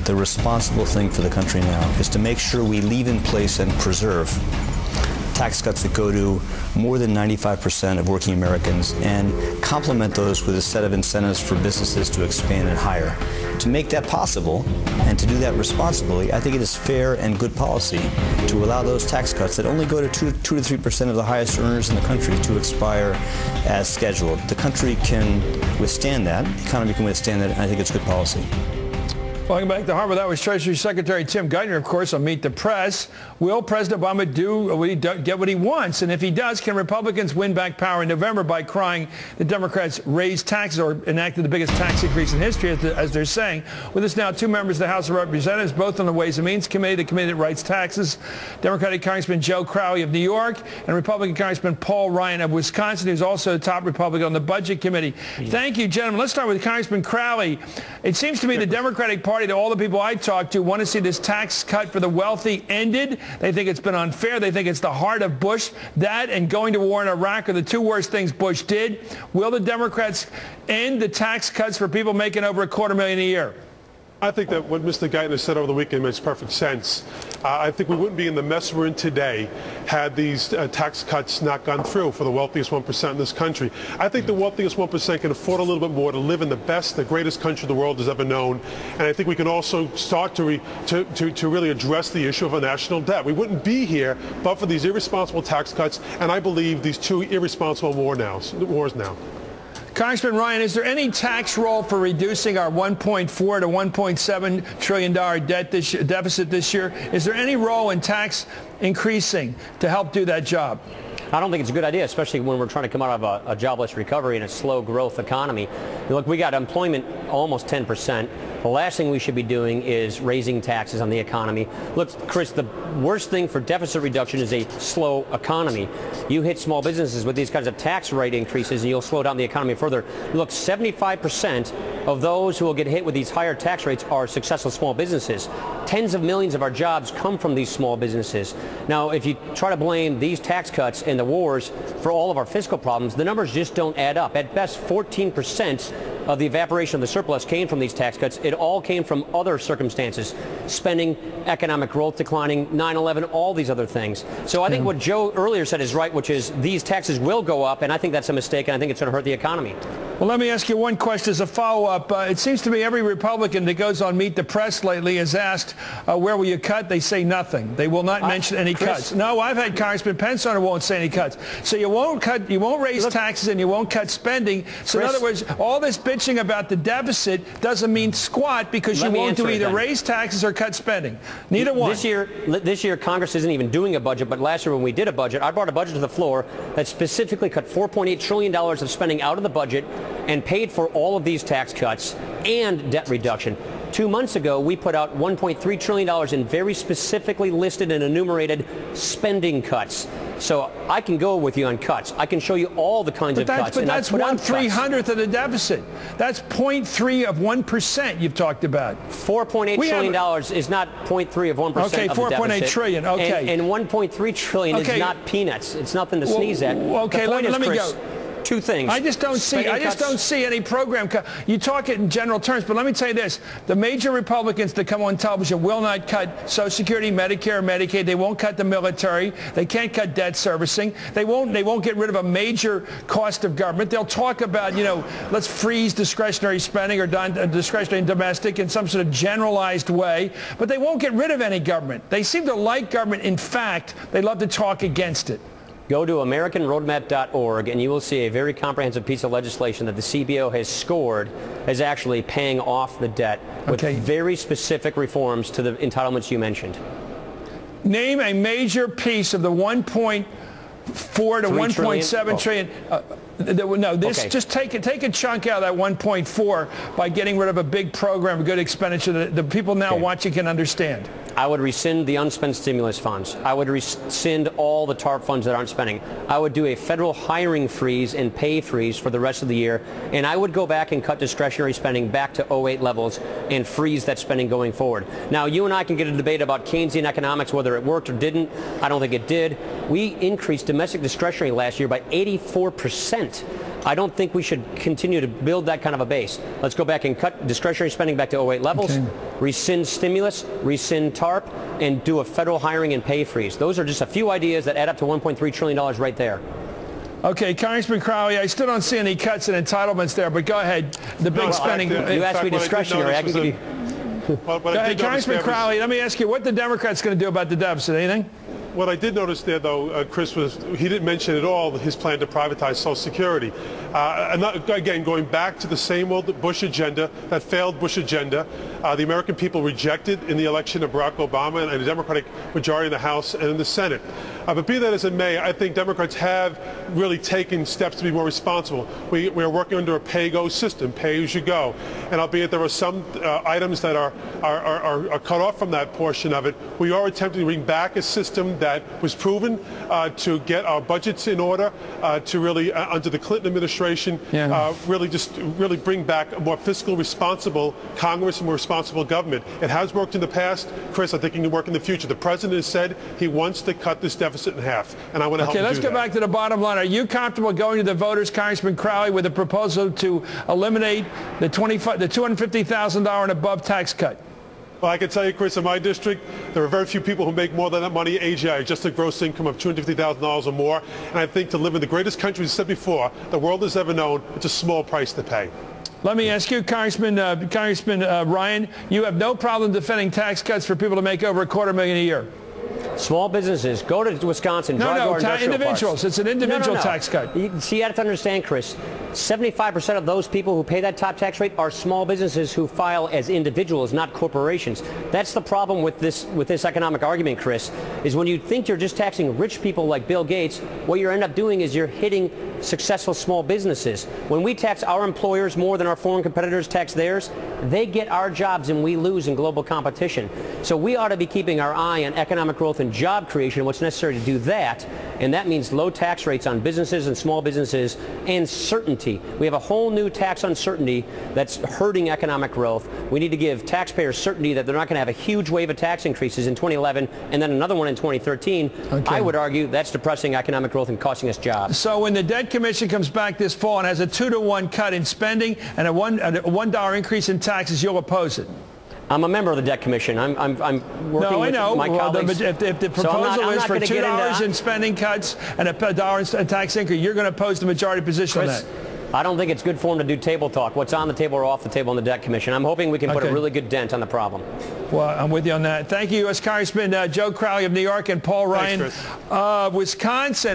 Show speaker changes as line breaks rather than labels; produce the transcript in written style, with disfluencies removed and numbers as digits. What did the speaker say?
the responsible thing for the country now is to make sure we leave in place and preserve tax cuts that go to more than 95% of working Americans and complement those with a set of incentives for businesses to expand and hire. To make that possible and to do that responsibly, I think it is fair and good policy to allow those tax cuts that only go to 2 to 3% of the highest earners in the country to expire as scheduled. The country can withstand that, the economy can withstand that, and I think it's good policy.
Welcome back to Harvard. That was Treasury Secretary Tim Geithner, of course, on Meet the Press. Will President Obama get what he wants? And if he does, can Republicans win back power in November by crying the Democrats raised taxes or enacted the biggest tax increase in history, as they're saying? With us now, two members of the House of Representatives, both on the Ways and Means Committee, the committee that writes taxes, Democratic Congressman Joe Crowley of New York and Republican Congressman Paul Ryan of Wisconsin, who's also the top Republican on the Budget Committee. Thank you, gentlemen. Let's start with Congressman Crowley. It seems to me the Democratic Party, to all the people I talk to, want to see this tax cut for the wealthy ended. They think it's been unfair. They think it's the heart of Bush. That and going to war in Iraq are the two worst things Bush did. Will the Democrats end the tax cuts for people making over $250,000 a year?
I think that what Mr. Geithner said over the weekend makes perfect sense. I think we wouldn't be in the mess we're in today had these tax cuts not gone through for the wealthiest 1% in this country. I think the wealthiest 1% can afford a little bit more to live in the best, the greatest country the world has ever known. And I think we can also start to really address the issue of a national debt. We wouldn't be here but for these irresponsible tax cuts, and I believe these two irresponsible wars now.
Congressman Ryan, is there any tax roll for reducing our $1.4 to $1.7 trillion deficit this year? Is there any role in tax increasing to help do that job?
I don't think it's a good idea, especially when we're trying to come out of a jobless recovery and a slow growth economy. Look, we got employment almost 10%. The last thing we should be doing is raising taxes on the economy. Look, Chris, the worst thing for deficit reduction is a slow economy. You hit small businesses with these kinds of tax rate increases and you'll slow down the economy further. Look, 75% of those who will get hit with these higher tax rates are successful small businesses. Tens of millions of our jobs come from these small businesses. Now, if you try to blame these tax cuts and the wars for all of our fiscal problems, the numbers just don't add up. At best, 14% of the evaporation of the surplus came from these tax cuts. It all came from other circumstances, spending, economic growth declining, 9/11, all these other things. So I think what Joe earlier said is right, which is these taxes will go up, and I think that's a mistake, and I think it's going to hurt the economy.
Well, let me ask you one question as a follow-up. It seems to me every Republican that goes on Meet the Press lately is asked, where will you cut? They say nothing. They will not mention any cuts. No, I've had Congressman Pence on who won't say any cuts. So you won't cut, you won't raise taxes and you won't cut spending. So in other words, all this bitching about the deficit doesn't mean squat because you won't do either raise taxes or cut spending. Neither one.
This year, Congress isn't even doing a budget, but last year when we did a budget, I brought a budget to the floor that specifically cut $4.8 trillion of spending out of the budget and paid for all of these tax cuts and debt reduction. 2 months ago, we put out $1.3 trillion in very specifically listed and enumerated spending cuts. So I can go with you on cuts. I can show you all the kinds of cuts.
But that's 1/300th of the deficit. That's 0.3 of 1% you've talked about.
$4.8 trillion is not 0.3 of 1% of the deficit.
Okay, 4.8 trillion. Okay.
And 1.3 trillion is not peanuts. It's nothing to sneeze at.
Okay, let me go.
Two things.
I just don't see any program. You talk it in general terms, but let me tell you this. The major Republicans that come on television will not cut Social Security, Medicare, Medicaid. They won't cut the military. They can't cut debt servicing. They won't get rid of a major cost of government. They'll talk about, let's freeze discretionary spending or discretionary and domestic in some sort of generalized way, but they won't get rid of any government. They seem to like government. In fact, they love to talk against it.
Go to AmericanRoadmap.org and you will see a very comprehensive piece of legislation that the CBO has scored as actually paying off the debt with very specific reforms to the entitlements you mentioned.
Name a major piece of the 1.4 to 1.7 trillion. Just take a chunk out of that 1.4 by getting rid of a big program of good expenditure that the people now watching can understand.
I would rescind the unspent stimulus funds. I would rescind all the TARP funds that aren't spending. I would do a federal hiring freeze and pay freeze for the rest of the year. And I would go back and cut discretionary spending back to 2008 levels and freeze that spending going forward. Now, you and I can get a debate about Keynesian economics, whether it worked or didn't. I don't think it did. We increased domestic discretionary last year by 84%. I don't think we should continue to build that kind of a base. Let's go back and cut discretionary spending back to 08 levels, rescind stimulus, rescind TARP, and do a federal hiring and pay freeze. Those are just a few ideas that add up to $1.3 trillion right there.
Okay, Congressman Crowley, I still don't see any cuts in entitlements there, but go ahead. The big spending.
You asked me discretionary. I can give you.
Go ahead, Congressman Crowley, let me ask you, what the Democrats going to do about the deficit? Anything?
What I did notice there, though, Chris, was he didn't mention at all his plan to privatize Social Security. Again, going back to the same old Bush agenda, that failed Bush agenda, the American people rejected in the election of Barack Obama and a Democratic majority in the House and in the Senate. But be that as it may, I think Democrats have really taken steps to be more responsible. We are working under a pay-go system, pay-as-you-go. And albeit there are some items that are cut off from that portion of it, we are attempting to bring back a system that was proven to get our budgets in order, to really, under the Clinton administration, really bring back a more fiscal responsible Congress and more responsible government. It has worked in the past. Chris, I think it can work in the future. The president has said he wants to cut this deficit in half, and I want to help him do that. Okay, let's go back to the bottom line. Are you comfortable going to the voters, Congressman Crowley, with a proposal to eliminate the $250,000 and above tax cut? Well, I can tell you, Chris, in my district, there are very few people who make more than that money AGI, just a gross income of $250,000 or more. And I think to live in the greatest country, as I said before, the world has ever known, it's a small price to pay. Let me ask you, Congressman Ryan, you have no problem defending tax cuts for people to make over $250,000 a year.
Small businesses, go to Wisconsin, drive to our industrial
individuals.
parks.
It's an individual tax cut.
See, you have to understand, Chris, 75% of those people who pay that top tax rate are small businesses who file as individuals, not corporations. That's the problem with this economic argument, Chris, is when you think you're just taxing rich people like Bill Gates, what you end up doing is you're hitting successful small businesses. When we tax our employers more than our foreign competitors tax theirs, they get our jobs and we lose in global competition. So we ought to be keeping our eye on economic growth and job creation, what's necessary to do that, and that means low tax rates on businesses and small businesses and certainty. We have a whole new tax uncertainty that's hurting economic growth. We need to give taxpayers certainty that they're not going to have a huge wave of tax increases in 2011 and then another one in 2013. Okay. I would argue that's depressing economic growth and costing us jobs. So when the debt commission comes back this fall and has a 2-to-1 cut in spending and a $1 increase in taxes, you'll oppose it? I'm a member of the Debt Commission. I'm working with my colleagues. If the proposal is for $2 in spending cuts and $1 in tax increase, you're going to oppose the majority position on that? I don't think it's good form to do table talk. What's on the table or off the table in the Debt Commission. I'm hoping we can put a really good dent on the problem. Well, I'm with you on that. Thank you, U.S. Congressman Joe Crowley of New York and Paul Ryan of Wisconsin.